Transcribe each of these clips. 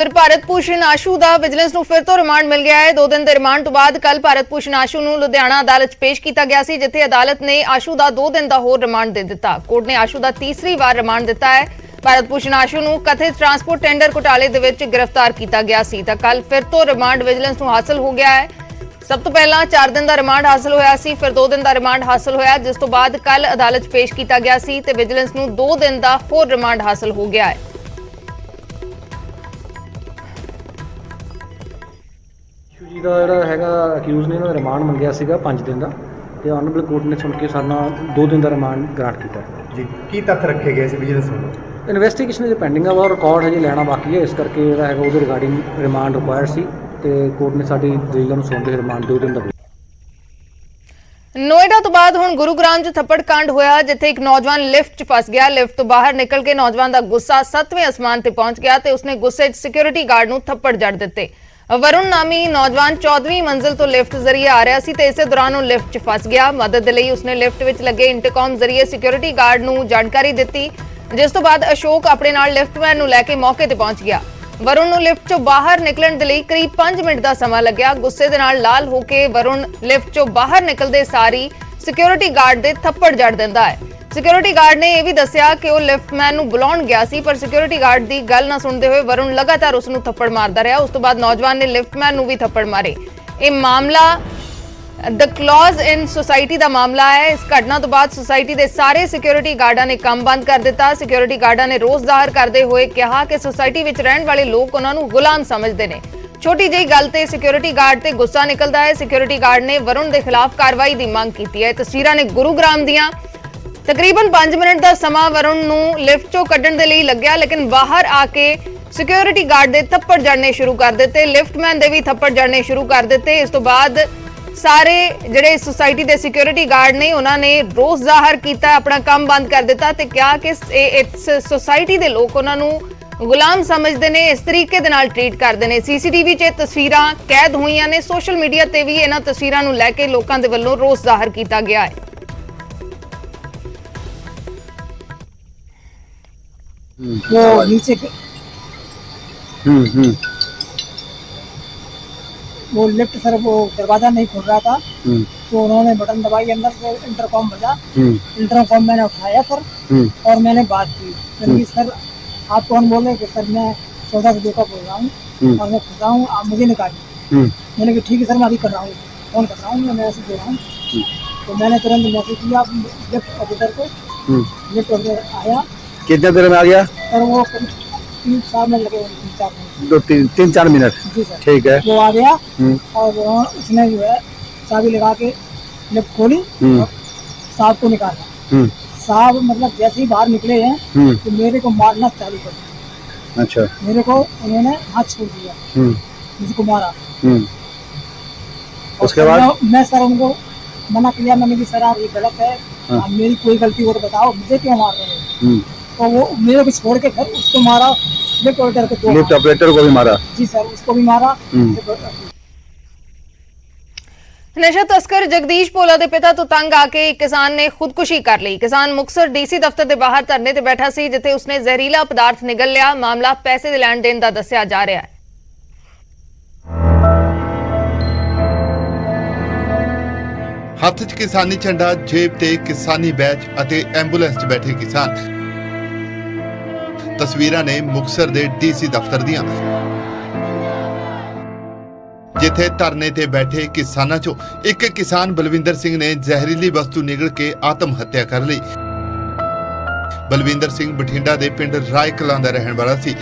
ਫਿਰ ਭਾਰਤ ਭੂਸ਼ਣ ਆਸ਼ੂ ਦਾ ਵਿਜੀਲੈਂਸ ਨੂੰ ਫਿਰ ਤੋਂ ਰਿਮਾਂਡ ਮਿਲ ਗਿਆ ਹੈ। 2 ਦਿਨ ਦੇ ਰਿਮਾਂਡ ਤੋਂ ਬਾਅਦ ਕੱਲ ਭਾਰਤ ਭੂਸ਼ਣ ਆਸ਼ੂ ਨੂੰ ਲੁਧਿਆਣਾ ਅਦਾਲਤ 'ਚ ਪੇਸ਼ ਕੀਤਾ ਗਿਆ ਸੀ, ਜਿੱਥੇ ਅਦਾਲਤ ਨੇ ਆਸ਼ੂ ਦਾ 2 ਦਿਨ ਦਾ ਹੋਰ ਰਿਮਾਂਡ ਦੇ ਦਿੱਤਾ। ਕੋਰਟ ਨੇ ਆਸ਼ੂ ਦਾ ਤੀਸਰੀ ਵਾਰ ਰਿਮਾਂਡ ਦਿੱਤਾ ਹੈ। ਭਾਰਤ ਭੂਸ਼ਣ ਆਸ਼ੂ ਨੂੰ ਕਥਿਤ ਟਰਾਂਸਪੋਰਟ ਟੈਂਡਰ ਘੁਟਾਲੇ ਦੇ ਵਿੱਚ ਗ੍ਰਿਫਤਾਰ ਕੀਤਾ ਗਿਆ ਸੀ ਤਾਂ ਕੱਲ ਫਿਰ ਤੋਂ ਰਿਮਾਂਡ ਵਿਜੀਲੈਂਸ ਨੂੰ ਹਾਸਲ ਹੋ ਗਿਆ ਹੈ। ਸਭ ਤੋਂ ਪਹਿਲਾਂ 4 ਦਿਨ ਦਾ ਰਿਮਾਂਡ ਹਾਸਲ ਹੋਇਆ ਸੀ, ਫਿਰ 2 ਦਿਨ ਦਾ ਰਿਮਾਂਡ ਹਾਸਲ ਹੋਇਆ, ਜਿਸ ਤੋਂ ਬਾਅਦ ਕੱਲ ਅਦਾਲਤ 'ਚ ਪੇਸ਼ ਕੀਤਾ ਗਿਆ ਸੀ ਤੇ ਵਿਜੀਲੈਂਸ ਨੂੰ 2 ਦਿਨ ਦਾ ਹੋਰ ਰਿਮਾਂਡ ਹਾਸਲ ਹੋ ਗਿਆ ਹੈ। ਜੀ ਦਾ ਜਿਹੜਾ ਹੈਗਾ ਅਕਿਊਜ਼ ਨੇ ਉਹਨਾਂ ਰਿਮਾਂਡ ਮੰਗਿਆ ਸੀਗਾ 5 ਦਿਨ ਦਾ ਤੇ ਆਨਰੇਬਲ ਕੋਰਟ ਨੇ ਸੁਣ ਕੇ ਸਾਨੂੰ 2 ਦਿਨ ਦਾ ਰਿਮਾਂਡ ਗ੍ਰਾਂਟ ਕੀਤਾ ਜੀ। ਕੀ ਤੱਥ ਰੱਖੇ ਗਏ ਸੀ ਵਿਜੀਲੈਂਸ ਵੱਲੋਂ? ਇਨਵੈਸਟੀਗੇਸ਼ਨ ਜੇ ਪੈਂਡਿੰਗ ਆ ਉਹ ਰਿਕਾਰਡ ਹਜੇ ਲੈਣਾ ਬਾਕੀ ਹੈ, ਇਸ ਕਰਕੇ ਜਿਹੜਾ ਹੈਗਾ ਉਹਦੇ ਰਿਗਾਰਡਿੰਗ ਰਿਮਾਂਡ ਰਿਕੁਆਇਰਡ ਸੀ ਤੇ ਕੋਰਟ ਨੇ ਸਾਡੀ ਦਲੀਲਾਂ ਨੂੰ ਸੁਣ ਕੇ ਰਿਮਾਂਡ 2 ਦਿਨ ਦਾ। ਨੋਇਡਾ ਤੋਂ ਬਾਅਦ ਹੁਣ ਗੁਰੂਗ੍ਰਾਮ 'ਚ ਥੱਪੜ ਕਾਂਡ ਹੋਇਆ, ਜਿੱਥੇ ਇੱਕ ਨੌਜਵਾਨ ਲਿਫਟ 'ਚ ਫਸ ਗਿਆ। ਲਿਫਟ ਤੋਂ ਬਾਹਰ ਨਿਕਲ ਕੇ ਨੌਜਵਾਨ ਦਾ ਗੁੱਸਾ 7ਵੇਂ ਅਸਮਾਨ ਤੇ ਪਹੁੰਚ ਗਿਆ ਤੇ ਉਸਨੇ ਗੁੱਸੇ 'ਚ ਸਿਕਿਉਰਿਟੀ ਗਾਰਡ ਨੂੰ ਥੱਪੜ ਜੜ ਦਿੱਤੇ। ਵਰੁਣ ਨਾਮੀ ਨੌਜਵਾਨ 14ਵੀਂ ਮੰਜ਼ਿਲ ਤੋਂ ਲਿਫਟ ਜ਼ਰੀਏ ਆ ਰਿਹਾ ਸੀ ਤੇ ਇਸੇ ਦੌਰਾਨ ਉਹ ਲਿਫਟ 'ਚ ਫਸ ਗਿਆ। ਮਦਦ ਦੇ ਲਈ ਉਸਨੇ ਲਿਫਟ ਵਿੱਚ ਲੱਗੇ ਇੰਟਰਕਮ ਜ਼ਰੀਏ ਸਿਕਿਉਰਿਟੀ ਗਾਰਡ ਨੂੰ ਜਾਣਕਾਰੀ ਦਿੱਤੀ, ਜਿਸ ਤੋਂ ਬਾਅਦ ਅਸ਼ੋਕ ਆਪਣੇ ਨਾਲ ਲਿਫਟਮੈਨ ਨੂੰ ਲੈ ਕੇ ਮੌਕੇ ਤੇ ਪਹੁੰਚ ਗਿਆ। ਵਰੁਣ ਨੂੰ ਲਿਫਟ 'ਚੋਂ ਬਾਹਰ ਨਿਕਲਣ ਦੇ ਲਈ ਕਰੀਬ 5 ਮਿੰਟ ਦਾ ਸਮਾਂ ਲੱਗਿਆ। ਗੁੱਸੇ ਦੇ ਨਾਲ ਲਾਲ ਹੋ ਕੇ ਵਰੁਣ ਲਿਫਟ 'ਚੋਂ ਬਾਹਰ ਨਿਕਲਦੇ ਸਾਰੀ ਸਿਕਿਉਰਿਟੀ ਗਾਰਡ ਦੇ ਥੱਪੜ ਜੜ ਦਿੰਦਾ ਹੈ। ਸਿਕਿਉਰਿਟੀ ਗਾਰਡ ਨੇ ਇਹ ਵੀ ਦੱਸਿਆ ਕਿ ਉਹ ਲਿਫਟਮੈਨ ਨੂੰ ਬੁਲਾਉਣ ਗਿਆ ਸੀ, ਪਰ ਸਿਕਿਉਰਿਟੀ ਗਾਰਡ ਦੀ ਗੱਲ ਨਾ ਸੁਣਦੇ ਹੋਏ ਵਰੁਣ ਲਗਾਤਾਰ ਉਸ ਨੂੰ ਥੱਪੜ ਮਾਰਦਾ ਰਿਹਾ। ਉਸ ਤੋਂ ਬਾਅਦ ਨੌਜਵਾਨ ਨੇ ਲਿਫਟਮੈਨ ਨੂੰ ਵੀ ਥੱਪੜ ਮਾਰੇ। ਇਹ ਮਾਮਲਾ ਦ ਕਲੌਜ਼ ਇਨ ਸੁਸਾਇਟੀ ਦਾ ਮਾਮਲਾ ਹੈ। ਇਸ ਘਟਨਾ ਤੋਂ ਬਾਅਦ ਸੁਸਾਇਟੀ ਦੇ ਸਾਰੇ ਸਿਕਿਉਰਿਟੀ ਗਾਰਡਾਂ ਨੇ ਕੰਮ ਬੰਦ ਕਰ ਦਿੱਤਾ। ਸਿਕਿਉਰਿਟੀ ਗਾਰਡਾਂ ਨੇ ਰੋਸ ਜ਼ਾਹਰ ਕਰਦੇ ਹੋਏ ਕਿਹਾ ਕਿ ਸੁਸਾਇਟੀ ਵਿੱਚ ਰਹਿਣ ਵਾਲੇ ਲੋਕ ਉਹਨਾਂ ਨੂੰ ਗੁਲਾਮ ਸਮਝਦੇ ਨੇ। ਛੋਟੀ ਜਿਹੀ ਗੱਲ ਤੇ ਸਿਕਿਉਰਿਟੀ ਗਾਰਡ ਤੇ ਗੁੱਸਾ ਨਿਕਲਦਾ ਹੈ। ਸਿਕਿਉਰਿਟੀ ਗਾਰਡ ਨੇ ਵਰੁਣ ਦੇ ਖਿਲਾਫ ਕਾਰਵਾਈ ਦੀ ਮੰਗ ਕੀਤੀ ਹੈ। ਤਸਵੀਰਾਂ ਨੇ ਗੁਰੂਗ੍ਰਾਮ ਦੀਆਂ। ਤਕਰੀਬਨ 5 ਮਿੰਟ ਦਾ ਸਮਾਂ ਵਰੁਣ ਨੂੰ ਲਿਫਟ 'ਚੋਂ ਕੱਢਣ ਦੇ ਲਈ ਲੱਗਿਆ, ਲੇਕਿਨ ਬਾਹਰ ਆ ਕੇ ਸਿਕਿਉਰਿਟੀ ਗਾਰਡ ਦੇ ਥੱਪੜ ਜੜਨੇ ਸ਼ੁਰੂ ਕਰ ਦਿੱਤੇ। ਲਿਫਟਮੈਨ ਦੇ ਵੀ ਥੱਪੜ ਜੜਨੇ ਸ਼ੁਰੂ ਕਰ ਦਿੱਤੇ। ਇਸ ਤੋਂ ਬਾਅਦ ਸਾਰੇ ਜਿਹੜੇ ਸੁਸਾਇਟੀ ਦੇ ਸਿਕਿਉਰਿਟੀ ਗਾਰਡ ਨੇ ਉਹਨਾਂ ਨੇ ਰੋਸ ਜ਼ਾਹਰ ਕੀਤਾ, ਆਪਣਾ ਕੰਮ ਬੰਦ ਕਰ ਦਿੱਤਾ ਤੇ ਕਿਹਾ ਕਿ ਇਸ ਸੁਸਾਇਟੀ ਦੇ ਲੋਕ ਉਹਨਾਂ ਨੂੰ ਗੁਲਾਮ ਸਮਝਦੇ ਨੇ, ਇਸ ਤਰੀਕੇ ਦੇ ਨਾਲ ਟ੍ਰੀਟ ਕਰਦੇ ਨੇ। ਸੀਸੀਟੀਵੀ 'ਚ ਤਸਵੀਰਾਂ ਕੈਦ ਹੋਈਆਂ ਨੇ। ਸੋਸ਼ਲ ਮੀਡੀਆ ਤੇ ਵੀ ਇਹਨਾਂ ਤਸਵੀਰਾਂ ਨੂੰ ਲੈ ਕੇ ਲੋਕਾਂ ਦੇ ਵੱਲੋਂ ਰੋਸ ਜ਼ਾਹਰ ਕੀਤਾ ਗਿਆ ਹੈ। वो नीचे वो लिफ्ट सर वो दरवाजा नहीं खुल रहा था, तो उन्होंने बटन दबाई, अंदर से इंटरकॉम बजा। इंटरकॉम मैंने उठाया सर और मैंने बात की कि सर आप कौन बोले कि सर मैं 14 से देखा बोल रहा हूँ और मैं फंसा हूँ, आप मुझे निकालिए। मैंने कहा ठीक है सर, मैं अभी कर रहा हूँ, फोन कर रहा हूँ, मैं मैसेज दे रहा हूँ। तो मैंने तुरंत मैसेज किया लिफ्ट ऑफिसर को। लिफ्ट ऑफिसर आया। कितने देर में आ गया? सर वो 3-4 मिनट लगे, 3-4 मिनट। 3-4 मिनट? जी सर। ठीक है। वो आ गया और उसने जो है चाबी लगा के लिफ्ट खोली और साहब को निकाला। साहब मतलब जैसे ही बाहर निकले हैं तो मेरे को मारना चालू कर दिया। अच्छा। मेरे को उन्होंने हाथ छोड़ दिया, मुझको मारा। उसके बाद मैं सर उनको मना किया, मैंने कि सर आप ये गलत है, आप मेरी कोई गलती हो तो बताओ, मुझे क्यों मार रहे हो? तो वो मेरे को छोड़ के फिर उसको मारा, लिफ्ट ऑपरेटर को। लिफ्ट ऑपरेटर को भी मारा? जी सर, उसको भी मारा। ਨਸ਼ਾ ਤਸਕਰ ਜਗਦੀਸ਼ ਭੋਲਾ ਦੇ ਪਿਤਾ ਤੋਂ ਤੰਗ ਆ ਕੇ ਇੱਕ ਕਿਸਾਨ ਨੇ ਖੁਦਕੁਸ਼ੀ ਕਰ ਲਈ। ਕਿਸਾਨ ਮੁਕਤਸਰ ਡੀਸੀ ਦਫ਼ਤਰ ਦੇ ਬਾਹਰ ਧਰਨੇ ਤੇ ਬੈਠਾ ਸੀ, ਜਿੱਥੇ ਉਸਨੇ ਜ਼ਹਿਰੀਲਾ ਪਦਾਰਥ ਨਿਗਲ ਲਿਆ। ਮਾਮਲਾ ਪੈਸੇ ਦੇ ਲੈਣ ਦੇਣ ਦਾ ਦੱਸਿਆ ਜਾ ਰਿਹਾ ਹੈ। ਹੱਥ 'ਚ ਕਿਸਾਨੀ ਝੰਡਾ, ਜੇਬ ਤੇ ਕਿਸਾਨੀ ਬੈਚ ਅਤੇ ਐਂਬੂਲੈਂਸ 'ਚ ਬੈਠੇ ਕਿਸਾਨ। ਤਸਵੀਰਾਂ ਨੇ ਮੁਕਤਸਰ ਦੇ ਡੀਸੀ ਦਫ਼ਤਰ ਦੀਆਂ, ਜਿੱਥੇ ਧਰਨੇ ਤੇ ਬੈਠੇ ਕਿਸਾਨਾਂ 'ਚੋਂ ਇੱਕ ਕਿਸਾਨ ਬਲਵਿੰਦਰ ਸਿੰਘ ਨੇ ਜ਼ਹਿਰੀਲੀ ਵਸਤੂ ਨਿਗਲ ਕੇ ਆਤਮ ਹੱਤਿਆ ਕਰ ਲਈ। ਬਲਵਿੰਦਰ ਸਿੰਘ ਬਠਿੰਡਾ ਦੇ ਪਿੰਡ ਰਾਏ ਕਲਾਂ ਦਾ ਰਹਿਣ ਵਾਲਾ ਸੀ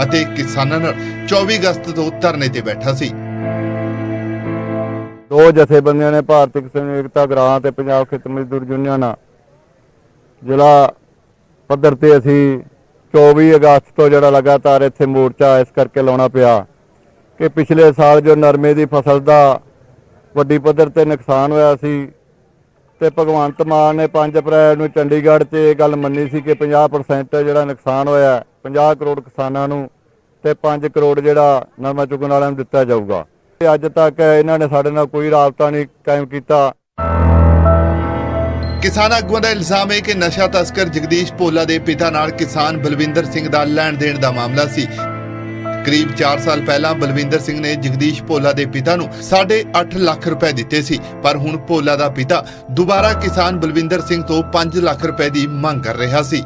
ਅਤੇ ਕਿਸਾਨਾਂ ਨਾਲ 24 ਅਗਸਤ ਤੋਂ ਧਰਨੇ ਤੇ ਬੈਠਾ ਸੀ। 2 ਜਥੇਬੰਦੀਆਂ ਨੇ, ਭਾਰਤੀ ਕਿਸਾਨ ਏਕਤਾ ਗ੍ਰਾਹਾਂ ਤੇ ਪੰਜਾਬ ਖੇਤ ਮਜ਼ਦੂਰ ਯੂਨੀਅਨ ਜ਼ਿਲ੍ਹਾ ਪੱਧਰ ਤੇ ਅਸੀਂ 24 ਅਗਸਤ ਤੋਂ ਜਿਹੜਾ ਲਗਾਤਾਰ ਇੱਥੇ ਮੋਰਚਾ ਇਸ ਕਰਕੇ ਲਾਉਣਾ ਪਿਆ ਕਿ ਪਿਛਲੇ ਸਾਲ ਜੋ ਨਰਮੇ ਦੀ ਫਸਲ ਦਾ ਵੱਡੀ ਪੱਧਰ ਤੇ ਨੁਕਸਾਨ ਹੋਇਆ ਸੀ ਤੇ ਭਗਵੰਤ ਮਾਨ ਨੇ 5 ਅਪ੍ਰੈਲ ਨੂੰ ਚੰਡੀਗੜ੍ਹ 'ਚ ਇਹ ਗੱਲ ਮੰਨੀ ਸੀ ਕਿ 50% ਜਿਹੜਾ ਨੁਕਸਾਨ ਹੋਇਆ 50 ਕਰੋੜ ਕਿਸਾਨਾਂ ਨੂੰ ਤੇ 5 ਕਰੋੜ ਜਿਹੜਾ ਨਰਮਾ ਚੁਗਣ ਵਾਲਿਆਂ ਨੂੰ ਦਿੱਤਾ ਜਾਊਗਾ। ਅੱਜ ਤੱਕ ਇਹਨਾਂ ਨੇ ਸਾਡੇ ਨਾਲ ਕੋਈ ਰਾਬਤਾ ਨਹੀਂ ਕਾਇਮ ਕੀਤਾ। ਕਿਸਾਨ ਆਗੂਆਂ ਦਾ ਇਲਜ਼ਾਮ ਹੈ ਕਿ ਨਸ਼ਾ ਤਸਕਰ ਜਗਦੀਸ਼ ਭੋਲਾ ਦੇ ਪਿਤਾ ਨਾਲ ਕਿਸਾਨ ਬਲਵਿੰਦਰ ਸਿੰਘ ਦਾ ਲੈਣ ਦੇਣ ਦਾ ਮਾਮਲਾ ਸੀ। ਕਰੀਬ 4 ਸਾਲ ਪਹਿਲਾਂ ਬਲਵਿੰਦਰ ਸਿੰਘ ਨੇ ਜਗਦੀਸ਼ ਭੋਲਾ ਦੇ ਪਿਤਾ ਨੂੰ 8.5 ਲੱਖ ਰੁਪਏ ਦਿੱਤੇ ਸੀ, ਪਰ ਹੁਣ ਭੋਲਾ ਦਾ ਪਿਤਾ ਦੁਬਾਰਾ ਕਿਸਾਨ ਬਲਵਿੰਦਰ ਸਿੰਘ ਤੋਂ 5 ਲੱਖ ਰੁਪਏ ਦੀ ਮੰਗ ਕਰ ਰਿਹਾ ਸੀ।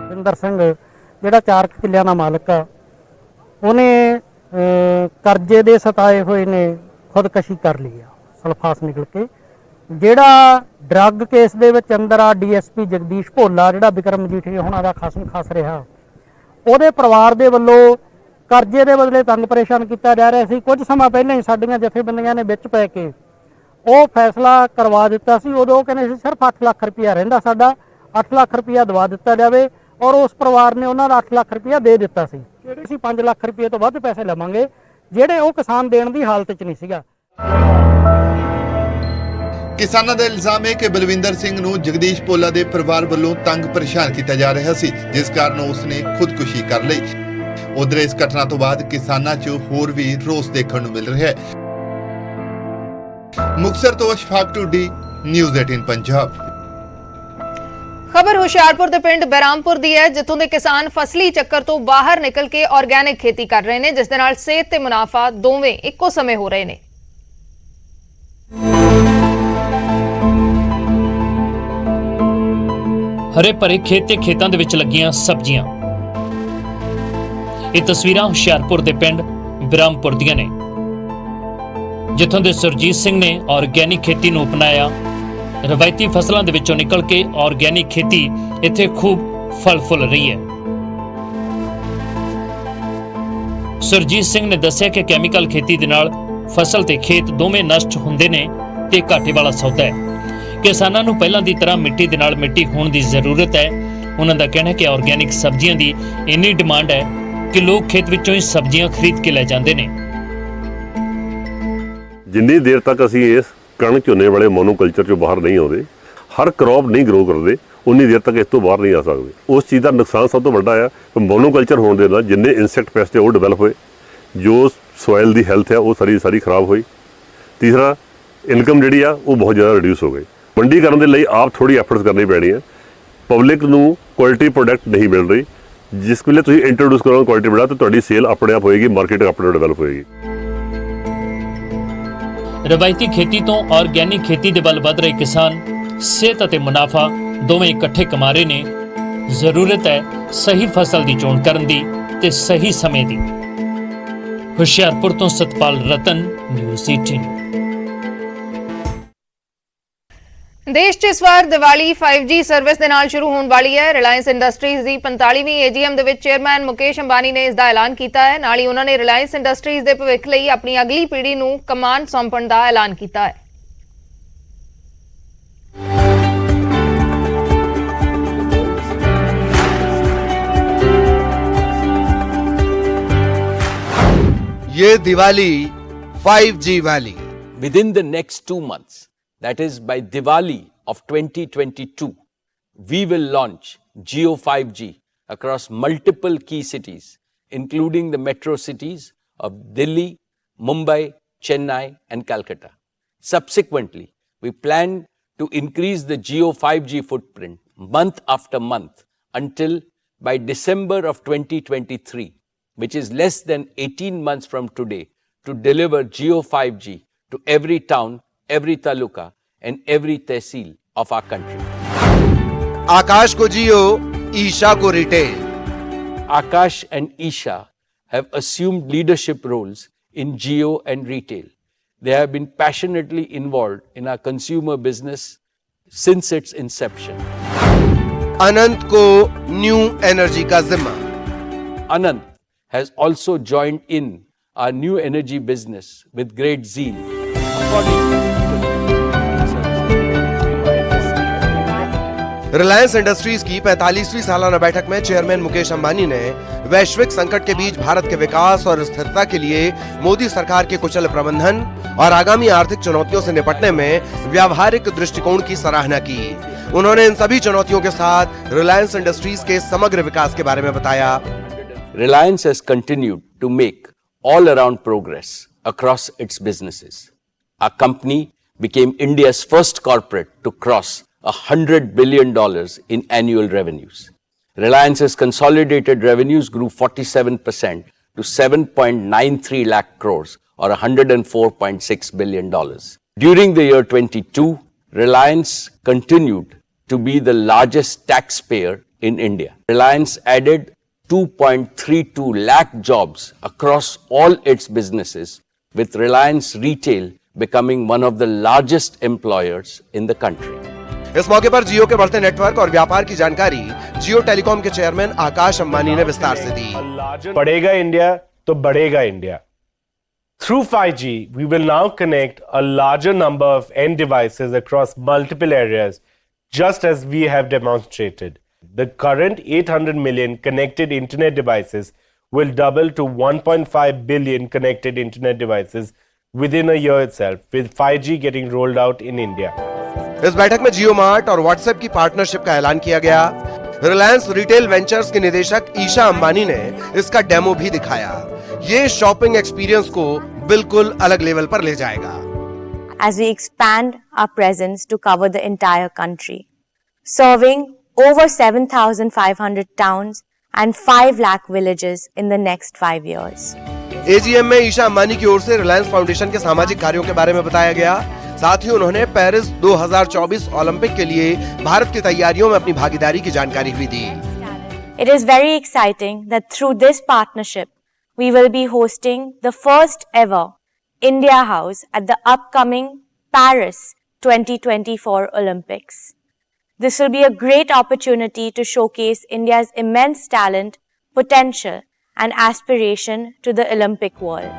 ਬਲਵਿੰਦਰ ਸਿੰਘ ਜਿਹੜਾ 4 ਕਿੱਲਿਆਂ ਦਾ ਮਾਲਕ ਆ, ਉਹਨੇ ਕਰਜ਼ੇ ਦੇ ਸਤਾਏ ਹੋਏ ਨੇ ਖੁਦਕਸ਼ੀ ਕਰ ਲਈ ਆ ਸਲਫਾਸ ਨਿਕਲ ਕੇ। ਜਿਹੜਾ ਡਰੱਗ ਕੇਸ ਦੇ ਵਿੱਚ ਅੰਦਰ ਆ ਡੀਐਸਪੀ ਜਗਦੀਸ਼ ਭੋਲਾ, ਜਿਹੜਾ ਵਿਕਰਮ ਮਜੀਠੀਆ ਉਹਨਾਂ ਦਾ ਖਾਸ ਰਿਹਾ, ਉਹਦੇ ਪਰਿਵਾਰ ਦੇ ਵੱਲੋਂ ਕਰਜ਼ੇ ਦੇ ਬਦਲੇ ਤੰਗ ਪਰੇਸ਼ਾਨ ਕੀਤਾ ਜਾ ਰਿਹਾ ਸੀ। ਕੁਝ ਸਮਾਂ ਪਹਿਲਾਂ ਹੀ ਸਾਡੀਆਂ ਜਥੇਬੰਦੀਆਂ ਨੇ ਵਿੱਚ ਪੈ ਕੇ ਉਹ ਫੈਸਲਾ ਕਰਵਾ ਦਿੱਤਾ ਸੀ। ਉਦੋਂ ਉਹ ਕਹਿੰਦੇ ਸੀ ਸਿਰਫ 8 ਲੱਖ ਰੁਪਇਆ ਰਹਿੰਦਾ, ਸਾਡਾ 8 ਲੱਖ ਰੁਪਇਆ ਦਵਾ ਦਿੱਤਾ ਜਾਵੇ, ਔਰ ਉਸ ਪਰਿਵਾਰ ਨੇ ਉਹਨਾਂ ਦਾ 8 ਲੱਖ ਰੁਪਇਆ ਦੇ ਦਿੱਤਾ ਸੀ। ਅਸੀਂ 5 ਲੱਖ ਰੁਪਏ ਤੋਂ ਵੱਧ ਪੈਸੇ ਲਵਾਂਗੇ, ਜਿਹੜੇ ਉਹ ਕਿਸਾਨ ਦੇਣ ਦੀ ਹਾਲਤ 'ਚ ਨਹੀਂ ਸੀਗਾ। ਕਿਸਾਨਾਂ ਦਾ ਇਲਜ਼ਾਮ ਹੈ ਕਿ ਬਲਵਿੰਦਰ ਸਿੰਘ ਨੂੰ ਜਗਦੀਸ਼ ਭੋਲਾ ਦੇ ਪਰਿਵਾਰ ਵੱਲੋਂ ਤੰਗ ਪਰੇਸ਼ਾਨ ਕੀਤਾ ਜਾ ਰਿਹਾ ਸੀ, ਜਿਸ ਕਾਰਨ ਉਸਨੇ ਖੁਦਕੁਸ਼ੀ ਕਰ ਲਈ। ਉਧਰ ਇਸ ਘਟਨਾ ਤੋਂ ਬਾਅਦ ਕਿਸਾਨਾਂ 'ਚ ਹੋਰ ਵੀ ਰੋਸ ਦੇਖਣ ਨੂੰ ਮਿਲ ਰਿਹਾ ਹੈ। ਮੁਕਤਸਰ ਤੋਂ ਅਸ਼ਫਾਕ ਟੂਡੀ, ਨਿਊਜ਼ 18 ਪੰਜਾਬ। ਖਬਰ ਹੁਸ਼ਿਆਰਪੁਰ ਦੇ ਪਿੰਡ ਬਹਿਰਾਮਪੁਰ ਦੀ ਹੈ, ਜਿੱਥੋਂ ਦੇ ਕਿਸਾਨ ਫਸਲੀ ਚੱਕਰ ਤੋਂ ਬਾਹਰ ਨਿਕਲ ਕੇ ਆਰਗੈਨਿਕ ਖੇਤੀ ਕਰ ਰਹੇ ਨੇ, ਜਿਸ ਦੇ ਨਾਲ ਸਿਹਤ ਤੇ ਮੁਨਾਫਾ ਦੋਵੇਂ ਇੱਕੋ ਸਮੇਂ ਹੋ ਰਹੇ ਨੇ। ਹਰੇ ਭਰੇ ਖੇਤ ਤੇ ਖੇਤਾਂ ਦੇ ਵਿੱਚ ਲੱਗੀਆਂ ਸਬਜ਼ੀਆਂ। ਇਹ ਤਸਵੀਰਾਂ ਹੁਸ਼ਿਆਰਪੁਰ ਦੇ ਪਿੰਡ ਬਹਿਰਾਮਪੁਰ ਦੀਆਂ ਨੇ, ਜਿੱਥੋਂ ਦੇ ਸੁਰਜੀਤ ਸਿੰਘ ਨੇ ਆਰਗੈਨਿਕ ਖੇਤੀ ਨੂੰ ਅਪਣਾਇਆ। ਰਵਾਇਤੀ ਫਸਲਾਂ ਦੇ ਵਿੱਚੋਂ ਨਿਕਲ ਕੇ ਆਰਗੈਨਿਕ ਖੇਤੀ ਇੱਥੇ ਖੂਬ ਫਲ ਫੁੱਲ ਰਹੀ ਹੈ। ਸੁਰਜੀਤ ਸਿੰਘ ਨੇ ਦੱਸਿਆ ਕਿ ਕੈਮੀਕਲ ਖੇਤੀ ਦੇ ਨਾਲ ਫਸਲ ਤੇ ਖੇਤ ਦੋਵੇਂ ਨਸ਼ਟ ਹੁੰਦੇ ਨੇ ਤੇ ਘਾਟੇ ਵਾਲਾ ਸੌਦਾ ਹੈ। ਕਿਸਾਨਾਂ ਨੂੰ ਪਹਿਲਾਂ ਦੀ ਤਰ੍ਹਾਂ ਮਿੱਟੀ ਦੇ ਨਾਲ ਮਿੱਟੀ ਹੋਣ ਦੀ ਜ਼ਰੂਰਤ ਹੈ। ਉਹਨਾਂ ਦਾ ਕਹਿਣਾ ਹੈ ਕਿ ਆਰਗੈਨਿਕ ਸਬਜ਼ੀਆਂ ਦੀ ਇੰਨੀ ਡਿਮਾਂਡ ਹੈ ਕਿ ਲੋਕ ਖੇਤ ਵਿੱਚੋਂ ਹੀ ਸਬਜ਼ੀਆਂ ਖਰੀਦ ਕੇ ਲੈ ਜਾਂਦੇ ਨੇ। ਜਿੰਨੀ ਦੇਰ ਤੱਕ ਅਸੀਂ ਇਸ ਕਣਕ ਝੋਨੇ ਵਾਲੇ ਮੋਨੋਕਲਚਰ ਚੋਂ ਬਾਹਰ ਨਹੀਂ ਆਉਂਦੇ, ਹਰ ਕ੍ਰੌਪ ਨਹੀਂ ਗਰੋ ਕਰਦੇ, ਉਨੀ ਦੇਰ ਤੱਕ ਇਸ ਤੋਂ ਬਾਹਰ ਨਹੀਂ ਆ ਸਕਦੇ। ਉਸ ਚੀਜ਼ ਦਾ ਨੁਕਸਾਨ ਸਭ ਤੋਂ ਵੱਡਾ ਆ ਕਿ ਮੋਨੋਕਲਚਰ ਹੋਣ ਦੇ ਨਾਲ ਜਿੰਨੇ ਇਨਸੈਕਟ ਪੈਸਟ ਉਹ ਡਿਵੈਲਪ ਹੋਏ, ਜੋ ਸੋਇਲ ਦੀ ਹੈਲਥ ਹੈ ਉਹ ਸਾਰੀ ਖਰਾਬ ਹੋਈ। ਤੀਸਰਾ, ਇਨਕਮ ਜਿਹੜੀ ਆ ਉਹ ਬਹੁਤ ਜ਼ਿਆਦਾ ਰਿਡਿਊਸ ਹੋ ਗਈ। ਮੰਡੀ ਕਰਨ ਦੇ ਲਈ ਆਪ ਥੋੜੀ ਐਫਰਟਸ ਕਰਨੀ ਪੈਣੀ ਹੈ। ਪਬਲਿਕ ਨੂੰ ਕੁਆਲਿਟੀ ਪ੍ਰੋਡਕਟ ਨਹੀਂ ਮਿਲ ਰਹੀ। ਜਿਸ ਵੇਲੇ ਤੁਸੀਂ ਇੰਟਰੋਡਿਊਸ ਕਰੋਗੇ ਕੁਆਲਿਟੀ ਪ੍ਰੋਡਕਟ, ਤਾਂ ਤੁਹਾਡੀ ਸੇਲ ਆਪਣੇ ਆਪ ਹੋਏਗੀ, ਮਾਰਕੀਟ ਆਪਣੇ ਆਪ ਡਿਵੈਲਪ ਹੋਏਗੀ। ਰਵਾਇਤੀ ਖੇਤੀ ਤੋਂ ਆਰਗੈਨਿਕ ਖੇਤੀ ਦੇ ਵੱਲ ਵਧ ਰਹੇ ਕਿਸਾਨ ਸਿਹਤ ਅਤੇ ਮੁਨਾਫਾ ਦੋਵੇਂ ਇਕੱਠੇ ਕਮਾ ਰਹੇ ਨੇ। ਜ਼ਰੂਰਤ ਹੈ ਸਹੀ ਫਸਲ ਦੀ ਚੋਣ ਕਰਨ ਦੀ ਤੇ ਸਹੀ ਸਮੇਂ ਦੀ। ਹੁਸ਼ਿਆਰਪੁਰ ਤੋਂ ਸਤਪਾਲ ਰਤਨ, ਨਿਊਜ਼ 18। ਦੇਸ਼ 'ਚ ਇਸ ਵਾਰ ਦੀਵਾਲੀ 5G ਸਰਵਿਸ ਦੇ ਨਾਲ ਸ਼ੁਰੂ ਹੋਣ ਵਾਲੀ ਹੈ। ਰਿਲਾਇੰਸ ਇੰਡਸਟਰੀਜ਼ ਦੀ 45ਵੀਂ AGM ਦੇ ਵਿੱਚ ਚੇਅਰਮੈਨ ਮੁਕੇਸ਼ ਅੰਬਾਨੀ ਨੇ ਇਸ ਦਾ ਐਲਾਨ ਕੀਤਾ ਹੈ। ਨਾਲ ਹੀ ਉਹਨਾਂ ਨੇ ਰਿਲਾਇੰਸ ਇੰਡਸਟਰੀਜ਼ ਦੇ ਭਵਿੱਖ ਲਈ ਆਪਣੀ ਅਗਲੀ ਪੀੜ੍ਹੀ ਨੂੰ ਕਮਾਨ ਸੌਂਪਣ ਦਾ ਐਲਾਨ ਕੀਤਾ ਹੈ। ये दिवाली 5G वाली। Within the next 2 months, that is by Diwali of 2022, we will launch Jio 5G across multiple key cities, including the metro cities of Delhi, Mumbai, Chennai and Calcutta. Subsequently, we plan to increase the Jio 5G footprint month after month until by December of 2023, which is less than 18 months from today, to deliver Jio 5G to every town, every taluka and every tehsil of our country. आकाश को जियो, ईशा को retail. Akash and Isha have assumed leadership roles in Jio and retail. They have been passionately involved in our consumer business since its inception. अनंत को new energy का जिम्मा। Anant has also joined in our new energy business with great zeal. Reliance industries की 45वीं सालाना बैठक में chairman Mukesh Ambani ने वैश्विक संकट के बीच भारत के विकास और स्थिरता के लिए मोदी सरकार के कुशल प्रबंधन और आगामी आर्थिक चुनौतियों से निपटने में व्यावहारिक दृष्टिकोण की सराहना की। उन्होंने इन सभी चुनौतियों के साथ रिलायंस इंडस्ट्रीज के समग्र विकास के बारे में बताया। Reliance has continued to make all-around progress across its businesses. Our company became India's first corporate to cross $100 billion in annual revenues. Reliance's consolidated revenues grew 47% to 7.93 lakh crores or $104.6 billion. During the year 22, Reliance continued to be the largest taxpayer in India. Reliance added 2.32 lakh jobs across all its businesses, with Reliance Retail becoming one of the largest employers in the country. इस मौके पर जियो के बढ़ते network और व्यापार की जानकारी जियो telecom के चेयरमैन आकाश अंबानी ने विस्तार से दी। बढ़ेगा इंडिया तो बढ़ेगा India. Through 5G, we will now connect a larger number of end devices across multiple areas, just as we have demonstrated. The current 800 million connected internet devices will double to 1.5 billion connected internet devices within a year itself, with 5G getting rolled out in India. इस बैठक में जियो mart और WhatsApp की partnership का ऐलान किया गया। Reliance retail ventures के निदेशक ईशा अंबानी ने इसका डेमो भी दिखाया। ये शॉपिंग एक्सपीरियंस को बिल्कुल अलग लेवल पर ले जाएगा। As we expand our presence to cover the entire country, serving over 7,500 towns and 5 lakh villages in the next 5 years. AGM में ईशा अंबानी की ओर से रिलायंस फाउंडेशन के सामाजिक कार्यों के बारे में बताया गया। साथ ही उन्होंने पेरिस 2024 ओलंपिक के लिए भारत की तैयारियों में अपनी भागीदारी की जानकारी भी दी। It is very exciting that through this partnership, we will be hosting the first ever India House at the upcoming Paris 2024 Olympics. This will be a great opportunity to showcase India's immense talent, potential, and aspiration to the Olympic world.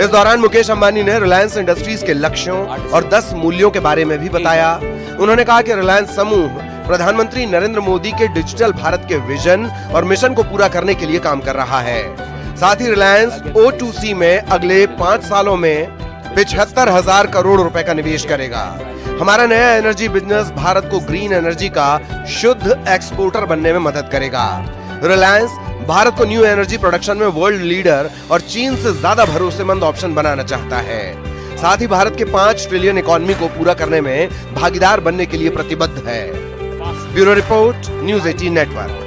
इस दौरान मुकेश अंबानी ने Reliance industries के लक्ष्यों और 10 मूल्यों के बारे में भी बताया। उन्होंने कहा कि रिलायंस समूह प्रधानमंत्री नरेंद्र मोदी के डिजिटल भारत के विजन और मिशन को पूरा करने के लिए काम कर रहा है। साथ ही रिलायंस O2C में अगले 5 सालों में 75,000 करोड़ रुपए का निवेश करेगा। हमारा नया एनर्जी बिजनेस भारत को ग्रीन एनर्जी का शुद्ध एक्सपोर्टर बनने में मदद करेगा। रिलायंस भारत को न्यू एनर्जी प्रोडक्शन में वर्ल्ड लीडर और चीन से ज्यादा भरोसेमंद ऑप्शन बनाना चाहता है। साथ ही भारत के 5 ट्रिलियन इकोनॉमी को पूरा करने में भागीदार बनने के लिए प्रतिबद्ध है। Bureau report, news 18 network.